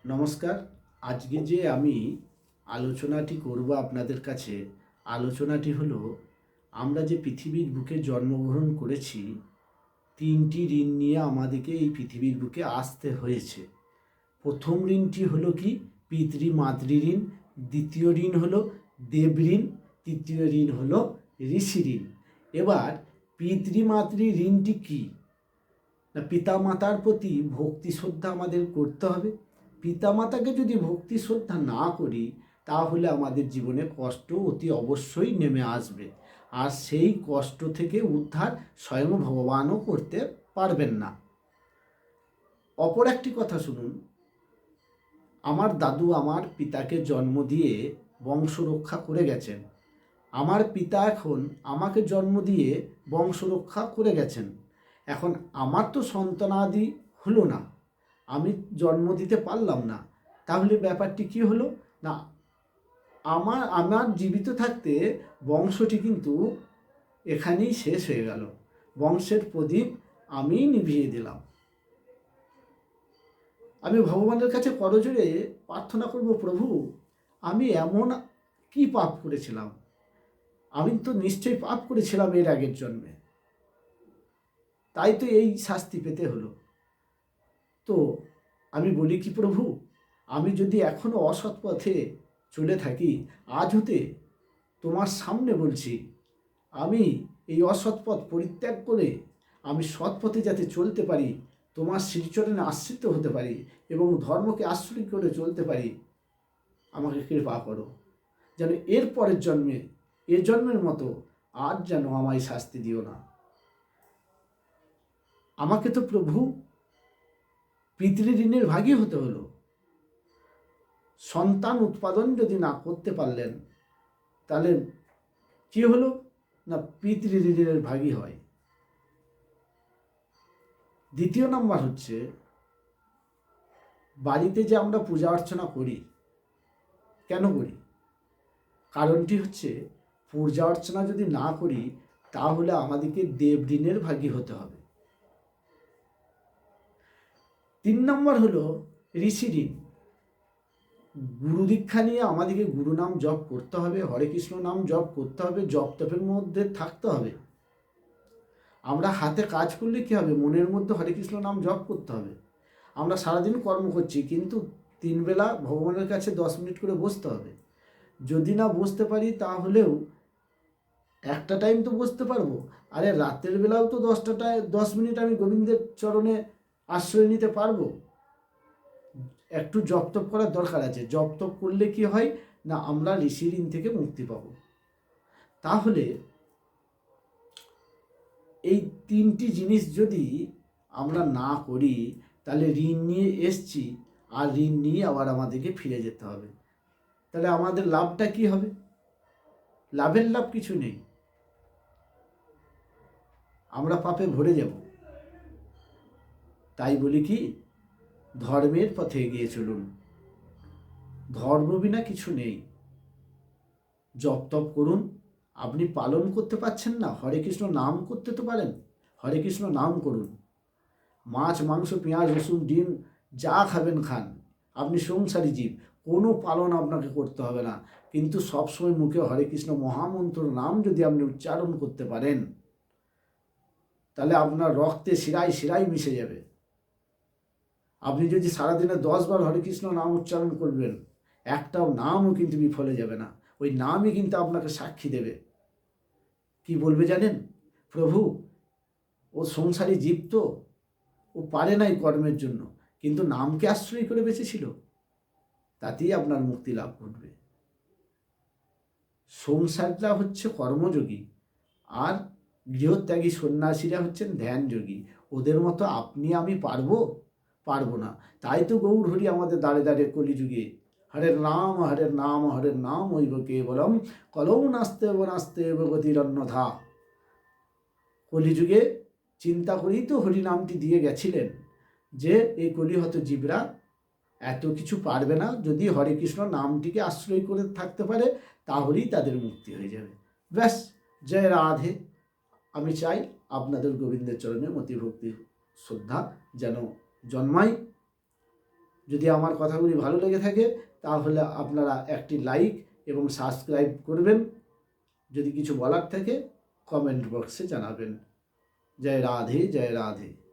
নমস্কার। আজকে যে আমি আলোচনাটি করব আপনাদের কাছে, আলোচনাটি হলো আমরা যে পৃথিবীর বুকে জন্মগ্রহণ করেছি, ৩টি ঋণ নিয়ে আমাদেরকে এই পৃথিবীর বুকে আসতে হয়েছে। প্রথম ঋণটি হলো কি? পিতৃ মাতৃ ঋণ। দ্বিতীয় ঋণ হলো দেব ঋণ। তৃতীয় ঋণ হলো ঋষি ঋণ। এবার পিতৃ মাতৃ ঋণটি কী? না, পিতামাতার প্রতি ভক্তি শ্রদ্ধা আমাদের করতে হবে। পিতামাতাকে যদি ভক্তি শ্রদ্ধা না করি, তাহলে আমাদের জীবনে কষ্ট অতি অবশ্যই নেমে আসবে। আর সেই কষ্ট থেকে উদ্ধার স্বয়ং ভগবানও করতে পারবেন না। অপর একটি কথা শুনুন, আমার দাদু আমার পিতাকে জন্ম দিয়ে বংশ রক্ষা করে গেছেন। আমার পিতা এখন আমাকে জন্ম দিয়ে বংশ রক্ষা করে গেছেন। এখন আমার তো সন্তানাদি হলো না, আমি জন্ম দিতে পারলাম না। তাহলে ব্যাপারটি কি হলো? না, আমার জীবিত থাকতে বংশটি কিন্তু এখানেই শেষ হয়ে গেল। বংশের প্রদীপ আমি নিভিয়ে দিলাম। আমি ভগবানের কাছে করজোড়ে প্রার্থনা করব, প্রভু আমি এমন কি পাপ করেছিলাম? আমি তো নিশ্চয়ই পাপ করেছিলাম এর আগের জন্মে, তাই তো এই শাস্তি পেতে হলো। তো আমি বলি কি, প্রভু আমি যদি এখনও অসৎ পথে চলে থাকি, আজ হতে তোমার সামনে বলছি, আমি এই অসৎ পথ পরিত্যাগ করে আমি সৎ পথে যাতে চলতে পারি, তোমার শ্রীচরণে আশ্রিত হতে পারি এবং ধর্মকে আশ্রয় করে চলতে পারি, আমাকে কৃপা করো। যেন এর পরের জন্মে এ জন্মের মতো আর যেন আমায় শাস্তি দিও না। আমাকে তো প্রভু পিতৃঋণের ভাগী হতে হলো। সন্তান উৎপাদন যদি না করতে পারলেন, তাহলে কি হলো? না, পিতৃঋণের ভাগী হয়। দ্বিতীয় নাম্বার হচ্ছে, বাড়িতে যে আমরা পূজা অর্চনা করি, কেন করি? কারণটি হচ্ছে, পূজা অর্চনা যদি না করি, তাহলে আমাদেরকে দেবঋণের ভাগী হতে হবে। 3 নম্বর হলো ঋষি ঋণ। গুরু দীক্ষা নিয়ে আমাদেরকে গুরু নাম জপ করতে হবে, হরে কৃষ্ণ নাম জপ করতে হবে, জপ তপের মধ্যে থাকতে হবে। আমরা হাতে কাজ করলে কী হবে? মনের মধ্যে হরে কৃষ্ণ নাম জপ করতে হবে। আমরা সারাদিন কর্ম করছি, কিন্তু 3 বেলা ভগবানের কাছে 10 মিনিট করে বসতে হবে। যদি না বসতে পারি, তাহলেও একটা টাইম তো বসতে পারবো। আরে রাতের বেলাও তো 10 মিনিট আমি গোবিন্দের চরণে আশ্রয় নিতে পারবো। একটু জপ তপ করার দরকার আছে। জপ তপ করলে কি হয়? না, আমরা ঋষি ঋণ থেকে মুক্তি পাব। তাহলে এই 3টি জিনিস যদি আমরা না করি, তাহলে ঋণ নিয়ে এসছি, আর ঋণ নিয়ে আবার আমাদেরকে ফিরে যেতে হবে। তাহলে আমাদের লাভটা কি হবে? লাভের লাভ কিছু নেই, আমরা পাপে ভরে যাব। তাই বলি কি, ধর্মের পথে এগিয়ে চলুন। ধর্ম বিনা কিছু নেই। জপ তপ করুন। আপনি পালন করতে পারছেন না, হরে কৃষ্ণ নাম করতে তো পারেন। হরে কৃষ্ণ নাম করুন। মাছ মাংস পেঁয়াজ রসুন ডিম যা খাবেন খান, আপনি সংসারী জীব, কোনো পালন আপনাকে করতে হবে না। কিন্তু সবসময় মুখে হরে কৃষ্ণ মহামন্ত্র নাম যদি আপনি উচ্চারণ করতে পারেন, তাহলে আপনার রক্তে শিরায় শিরায় মিশে যাবে। আপনি যদি সারাদিনে 10 বার হরে কৃষ্ণ নাম উচ্চারণ করবেন, একটাও নামও কিন্তু বিফলে যাবে না। ওই নামই কিন্তু আপনাকে সাক্ষী দেবে। কি বলবে জানেন? প্রভু ও সংসারী জীব, তো ও পারে নাই কর্মের জন্য, কিন্তু নামকে আশ্রয় করে বেঁচেছিল, তাতেই আপনার মুক্তি লাভ ঘটবে। সংসারটা হচ্ছে কর্মযোগী, আর গৃহত্যাগী সন্ন্যাসীরা হচ্ছেন ধ্যানযোগী। ওদের মতো আপনি আমি পারবো না। তাই তো গৌর হরি আমাদের দাঁড়ে দাঁড়ে কলিযুগে হরের নাম হরের নাম হরের নাম ঐব কেবলম কলৌ নাস্তে নাস্তে গতিরন্যথা। কলিযুগে চিন্তা করেই তো হরি নামটি দিয়ে গেছিলেন, যে এই কলিহত জীবরা এত কিছু পারবে না। যদি হরে কৃষ্ণ নামটিকে আশ্রয় করে থাকতে পারে, তাহলেই তাদের মুক্তি হয়ে যাবে। ব্যাস, জয় রাধে। আমি চাই আপনাদের গোবিন্দের চরণে মতি ভক্তি শ্রদ্ধা যেন জন্মায়। যদি আমার কথাগুলি ভালো লেগে থাকে তাহলে আপনারা একটি লাইক এবং সাবস্ক্রাইব করবেন। যদি কিছু বলার থাকে কমেন্ট বক্সে জানাবেন। জয় রাধে, জয় রাধে।